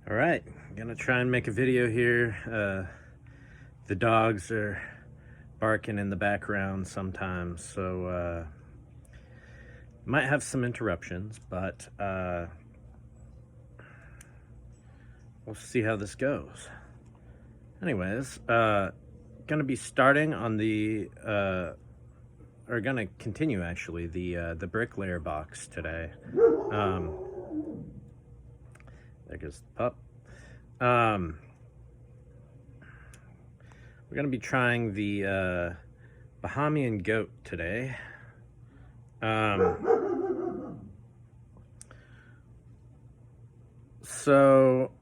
All right, I'm gonna try and make a video here. The dogs are barking in the background sometimes, so might have some interruptions, but we'll see how this goes. Anyways, gonna be starting on the or gonna continue actually the bricklayer box today. There goes the pup. We're gonna be trying the Bahamian Goat today. So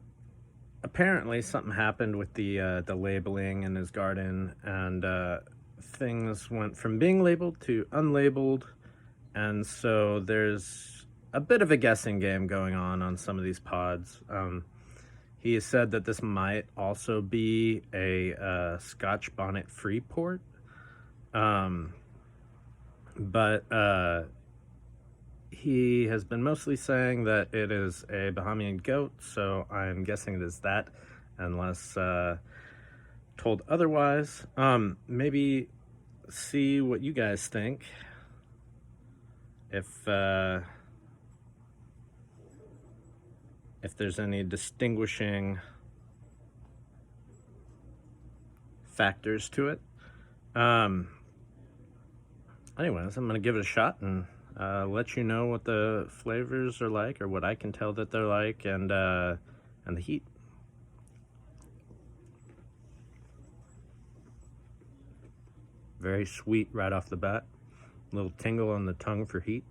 apparently something happened with the labeling in his garden, and things went from being labeled to unlabeled, and so there's a bit of a guessing game going on some of these pods. He has said that this might also be a Scotch bonnet free port, but he has been mostly saying that it is a Bahamian Goat, so I'm guessing it is that, unless told otherwise. Maybe see what you guys think. If there's any distinguishing factors to it. Anyways, I'm gonna give it a shot and let you know what the flavors are like, or what I can tell that they're like, and the heat. Very sweet right off the bat. A little tingle on the tongue for heat.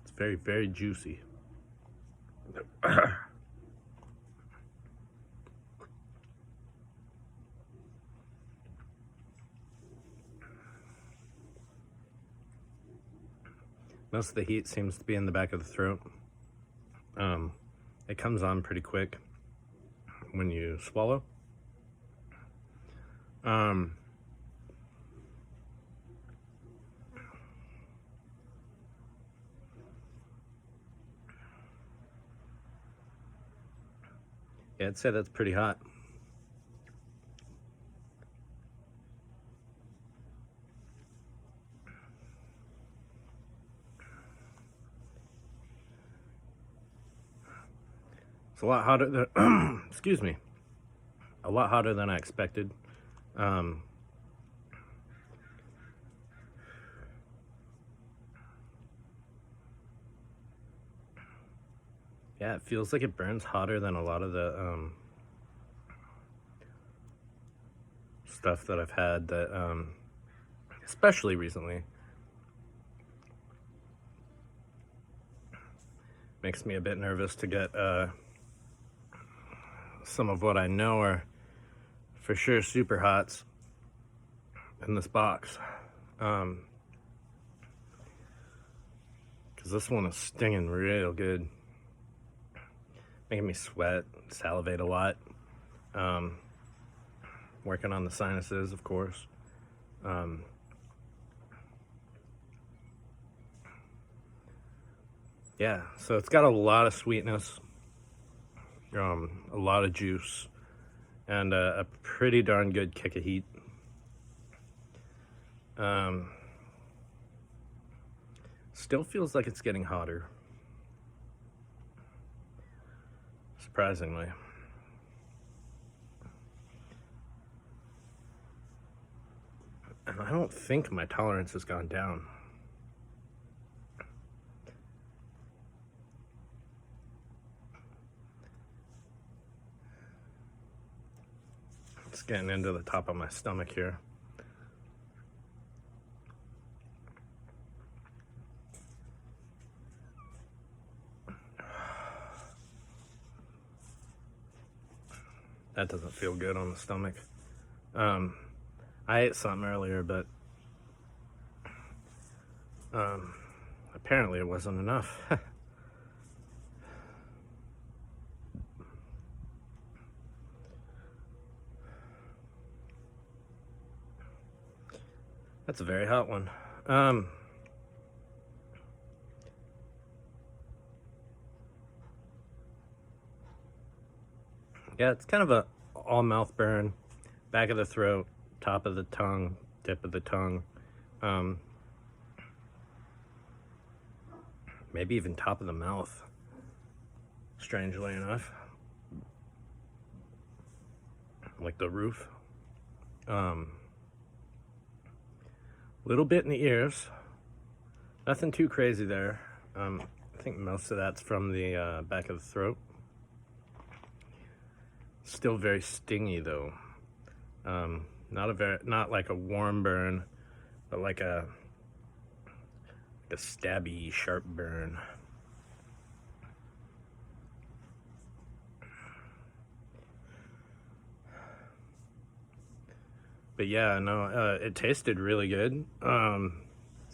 It's very, very juicy. Most of the heat seems to be in the back of the throat. It comes on pretty quick when you swallow. Yeah, I'd say that's pretty hot. It's a lot hotter than, excuse me, a lot hotter than I expected. Yeah, it feels like it burns hotter than a lot of the stuff that I've had that, especially recently, makes me a bit nervous to get some of what I know are for sure super hots in this box. Because this one is stinging real good. Making me sweat, salivate a lot. Working on the sinuses, of course. Yeah, so it's got a lot of sweetness, a lot of juice, and a pretty darn good kick of heat. Still feels like it's getting hotter, surprisingly. And I don't think my tolerance has gone down. It's getting into the top of my stomach here. That doesn't feel good on the stomach. I ate something earlier, but apparently it wasn't enough. That's a very hot one. Yeah, it's kind of a all mouth burn, back of the throat, top of the tongue, tip of the tongue, maybe even top of the mouth, strangely enough, like the roof. Little bit in the ears, nothing too crazy there. I think most of that's from the back of the throat. Still very stingy though. Not like a warm burn, but like a stabby, sharp burn. But yeah, no, it tasted really good.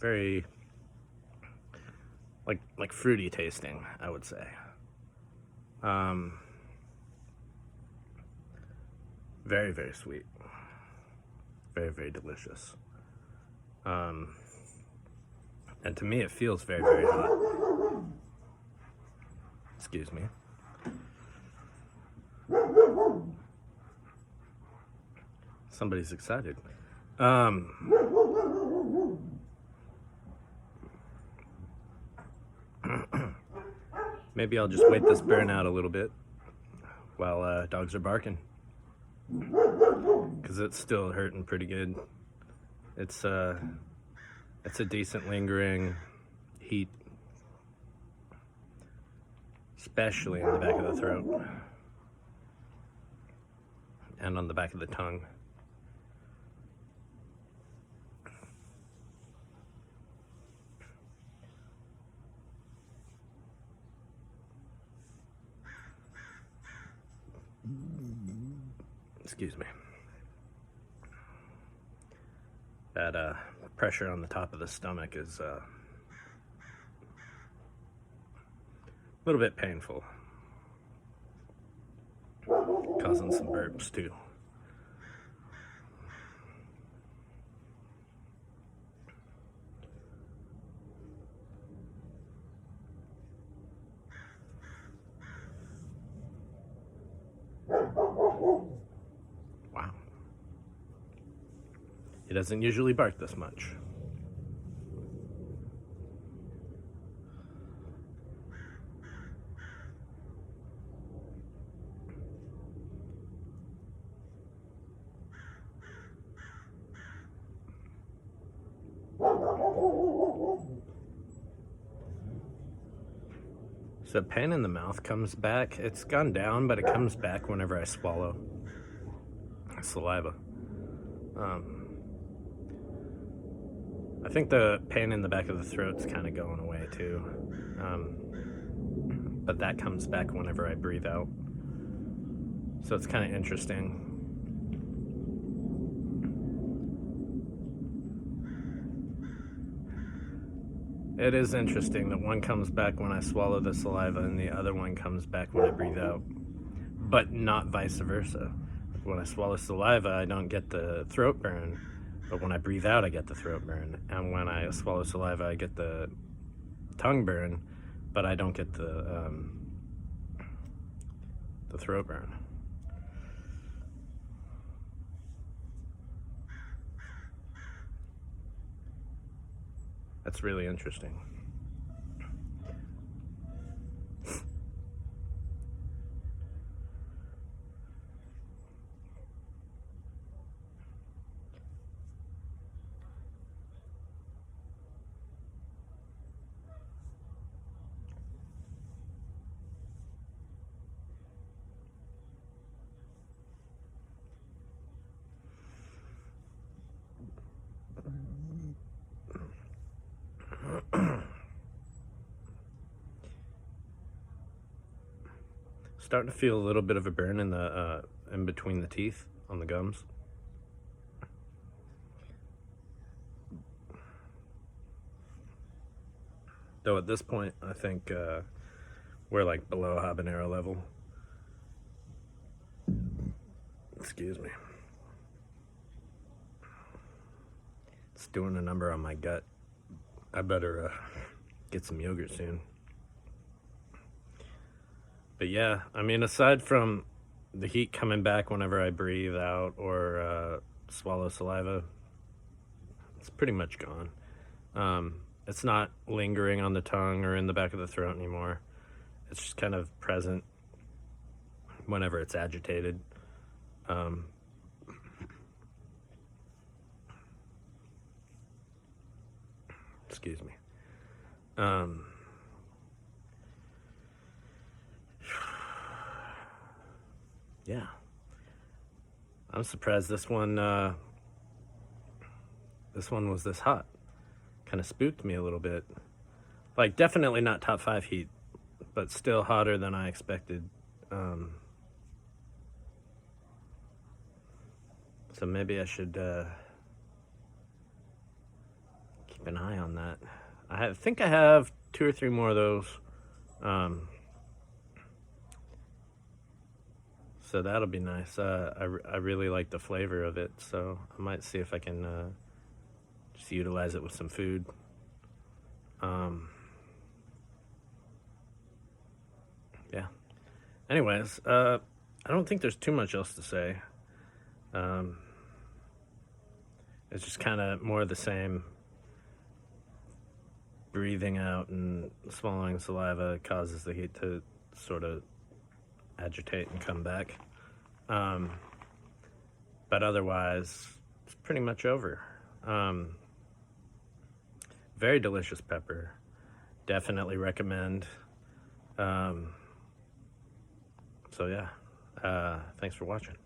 Very like fruity tasting, I would say. Very, very sweet. Very, very delicious. And to me, it feels very, very hot. Excuse me. Somebody's excited. Maybe I'll just wait this burn out a little bit while dogs are barking, because it's still hurting pretty good. It's a decent lingering heat, especially in the back of the throat and on the back of the tongue. Excuse me. That pressure on the top of the stomach is a little bit painful, causing some burps too. Wow. He doesn't usually bark this much. So pain in the mouth comes back. It's gone down, but it comes back whenever I swallow saliva. I think the pain in the back of the throat's kind of going away too. But that comes back whenever I breathe out. So it's kind of interesting. It is interesting that one comes back when I swallow the saliva and the other one comes back when I breathe out, but not vice versa. When I swallow saliva, I don't get the throat burn, but when I breathe out, I get the throat burn. And when I swallow saliva, I get the tongue burn, but I don't get the throat burn. That's really interesting. starting to feel a little bit of a burn in the in between the teeth on the gums. Though at this point, I think we're like below habanero level. Excuse me. It's doing a number on my gut. I better get some yogurt soon. But yeah, I mean, aside from the heat coming back whenever I breathe out or swallow saliva, it's pretty much gone. It's not lingering on the tongue or in the back of the throat anymore. It's just kind of present whenever it's agitated. Excuse me. Yeah. I'm surprised this one was this hot. Kind of spooked me a little bit. Like, definitely not top 5 heat, but still hotter than I expected. So maybe I should keep an eye on that. I think I have 2 or 3 more of those. So that'll be nice. I really like the flavor of it, so I might see if I can just utilize it with some food. Yeah. Anyways, I don't think there's too much else to say. It's just kind of more of the same. Breathing out and swallowing saliva causes the heat to sort of agitate and come back. But otherwise, it's pretty much over. Very delicious pepper. Definitely recommend. So yeah, thanks for watching.